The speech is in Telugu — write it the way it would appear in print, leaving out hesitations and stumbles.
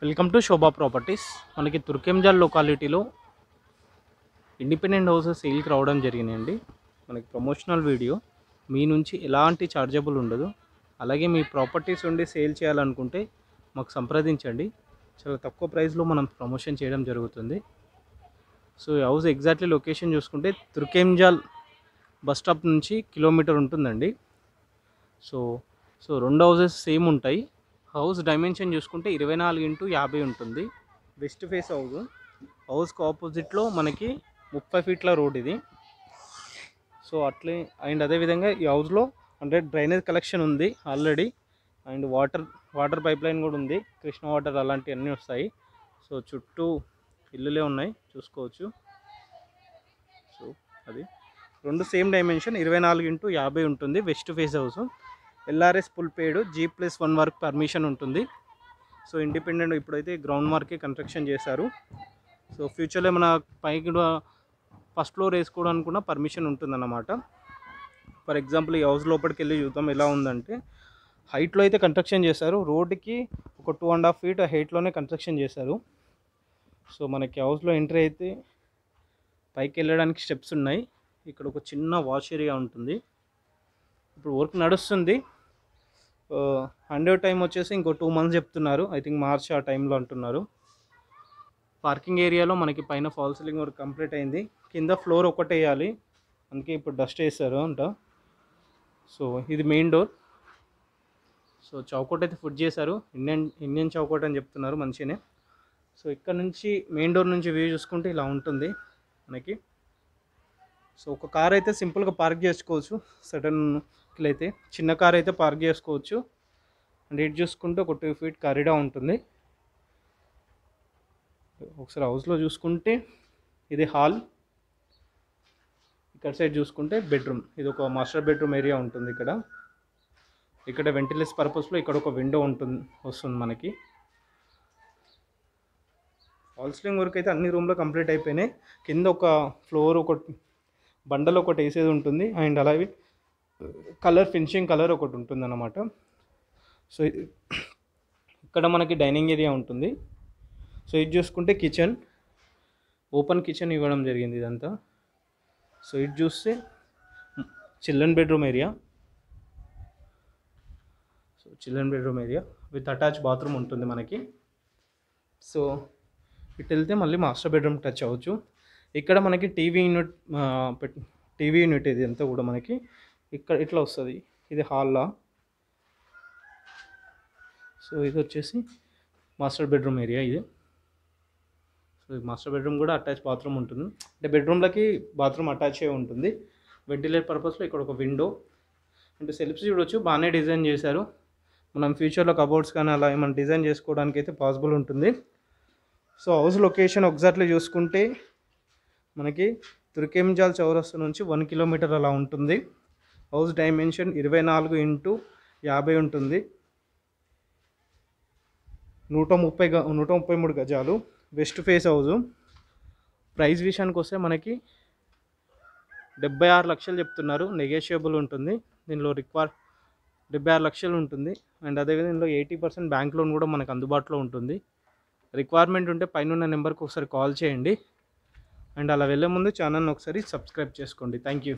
Welcome to Shobha properties. మనకి తుర్కెంజాల్ లొకాలిటీలో ఇండిపెండెంట్ హౌసెస్ సేల్కి రావడం జరిగినాయండి. మనకి ప్రమోషనల్ వీడియో, మీ నుంచి ఎలాంటి చార్జబుల్ ఉండదు. అలాగే మీ ప్రాపర్టీస్ ఉండి సేల్ చేయాలనుకుంటే మాకు సంప్రదించండి. చాలా తక్కువ ప్రైస్లో మనం ప్రమోషన్ చేయడం జరుగుతుంది. సో ఈ హౌస్ ఎగ్జాక్ట్లీ లొకేషన్ చూసుకుంటే తుర్కెంజాల్ బస్ స్టాప్ నుంచి కిలోమీటర్ ఉంటుందండి. సో రెండు హౌసెస్ సేమ్ ఉంటాయి. హౌస్ డైమెన్షన్ చూసుకుంటే 24x50 ఉంటుంది. వెస్ట్ ఫేస్ హౌస్కి ఆపోజిట్లో మనకి 30 ఫీట్ల రోడ్ ఇది. సో అట్లే అండ్ అదేవిధంగా ఈ హౌస్లో డ్రైనేజ్ కలెక్షన్ ఉంది already. And water pipe line కూడా ఉంది. కృష్ణ వాటర్ అలాంటివన్నీ వస్తాయి. సో చుట్టూ ఇల్లులే ఉన్నాయి, చూసుకోవచ్చు. సో అది రెండు సేమ్ డైమెన్షన్ 24x50 ఉంటుంది. West face house, LRS full పేడ్, G+1 వర్క్ పర్మిషన్ ఉంటుంది. సో ఇండిపెండెంట్ ఇప్పుడైతే గ్రౌండ్ వర్కే కన్స్ట్రక్షన్ చేశారు. సో ఫ్యూచర్లో మన పైకి కూడా ఫస్ట్ ఫ్లోర్ వేసుకోవడానికి కూడా పర్మిషన్ ఉంటుందన్నమాట. ఫర్ ఎగ్జాంపుల్ ఈ హౌస్ లోపలికి వెళ్ళి చూద్దాం ఎలా ఉందంటే, హైట్లో అయితే కన్స్ట్రక్షన్ చేశారు. రోడ్డుకి ఒక 2.5 ఫీట్ హైట్లోనే కన్స్ట్రక్షన్ చేశారు. సో మనకి హౌస్లో ఎంట్రీ అయితే పైకి వెళ్ళడానికి స్టెప్స్ ఉన్నాయి. ఇక్కడ ఒక చిన్న వాష్ ఏరియా ఉంటుంది. ఇప్పుడు వర్క్ నడుస్తుంది. హ్యాండ్ టైం వచ్చేసి ఇంకో 2 మంత్స్ చెప్తున్నారు. ఐ థింక్ మార్చ్ ఆ టైంలో అంటున్నారు. పార్కింగ్ ఏరియాలో మనకి పైన ఫాల్ సీలింగ్ వర్క్ కంప్లీట్ అయింది. కింద ఫ్లోర్ ఒకటే వేయాలి, అందుకే ఇప్పుడు డస్ట్ వేస్తారు అంట. సో ఇది మెయిన్ డోర్. సో చౌకోట్ అయితే ఫుడ్ చేశారు. ఇండియన్ చౌకోట్ అని చెప్తున్నారు, మంచిగానే. సో ఇక్కడ నుంచి మెయిన్ డోర్ నుంచి వ్యూ చూసుకుంటే ఇలా ఉంటుంది మనకి. సో ఒక కార్ అయితే సింపుల్గా పార్క్ చేసుకోవచ్చు. సడన్కి అయితే చిన్న కార్ అయితే పార్క్ చేసుకోవచ్చు. అండ్ ఇటు చూసుకుంటే ఒక 2 ఫీట్ కారిడార్ ఉంటుంది. ఒకసారి హౌస్లో చూసుకుంటే ఇది హాల్, ఇక్కడ సైడ్ చూసుకుంటే బెడ్రూమ్. ఇది ఒక మాస్టర్ బెడ్రూమ్ ఏరియా ఉంటుంది. ఇక్కడ వెంటిలేషన్ పర్పస్లో ఇక్కడ ఒక విండో వస్తుంది మనకి. ఫాల్ సీలింగ్ వర్క్ అయితే అన్ని రూమ్లో కంప్లీట్ అయిపోయినాయి. కింద ఒక ఫ్లోర్ బండలో ఒకటి వేసేది ఉంటుంది. అండ్ అలాగే ఫినిషింగ్ కలర్ ఒకటి ఉంటుంది అన్నమాట. సో ఇక్కడ మనకి డైనింగ్ ఏరియా ఉంటుంది. సో ఇది చూసుకుంటే కిచెన్, ఓపెన్ కిచెన్ ఇవ్వడం జరిగింది ఇదంతా. సో ఇది చూస్తే children bedroom area. So children bedroom area with attach bathroom ఉంటుంది మనకి. సో ఇటు వెళ్తే మళ్ళీ మాస్టర్ బెడ్రూమ్ టచ్ అవ్వచ్చు. ఇక్కడ మనకి టీవీ యూనిట్ ఇది అంతా కూడా మనకి ఇక్కడ ఇట్లా వస్తుంది. ఇది హాల్లా. సో ఇది వచ్చేసి మాస్టర్ బెడ్రూమ్ ఏరియా ఇది. సో మాస్టర్ బెడ్రూమ్ కూడా అటాచ్ బాత్రూమ్ ఉంటుంది. అంటే బెడ్రూమ్లకి బాత్రూమ్ అటాచ్ అయి ఉంటుంది. వెంటిలేట్ పర్పస్లో ఇక్కడ ఒక విండో అంటే సెల్ఫ్స్ చూడవచ్చు, బాగానే డిజైన్ చేశారు. మనం ఫ్యూచర్లో కబోర్డ్స్ కానీ అలా ఏమైనా డిజైన్ చేసుకోవడానికి అయితే పాసిబుల్ ఉంటుంది. సో హౌస్ లొకేషన్ ఎగ్జాక్ట్లీ చూసుకుంటే మనకి తుర్కెంజాల్ చౌరస్తా నుంచి 1 కిలోమీటర్ అలా ఉంటుంది. హౌస్ డైమెన్షన్ 24x50 ఉంటుంది. 133 గజాలు. West face house. ప్రైస్ విషయానికి వస్తే మనకి 76 లక్షలు చెప్తున్నారు. నెగోషియబుల్ ఉంటుంది. దీనిలో 76 లక్షలు ఉంటుంది. అండ్ అదేవిధంగా దీనిలో 80% బ్యాంక్ లోన్ కూడా మనకు అందుబాటులో ఉంటుంది. రిక్వైర్మెంట్ ఉంటే పైన నెంబర్కి ఒకసారి కాల్ చేయండి. అండ్ అలా వెళ్ళే ముందు ఛానల్ని ఒకసారి సబ్స్క్రైబ్ చేసుకోండి. Thank you.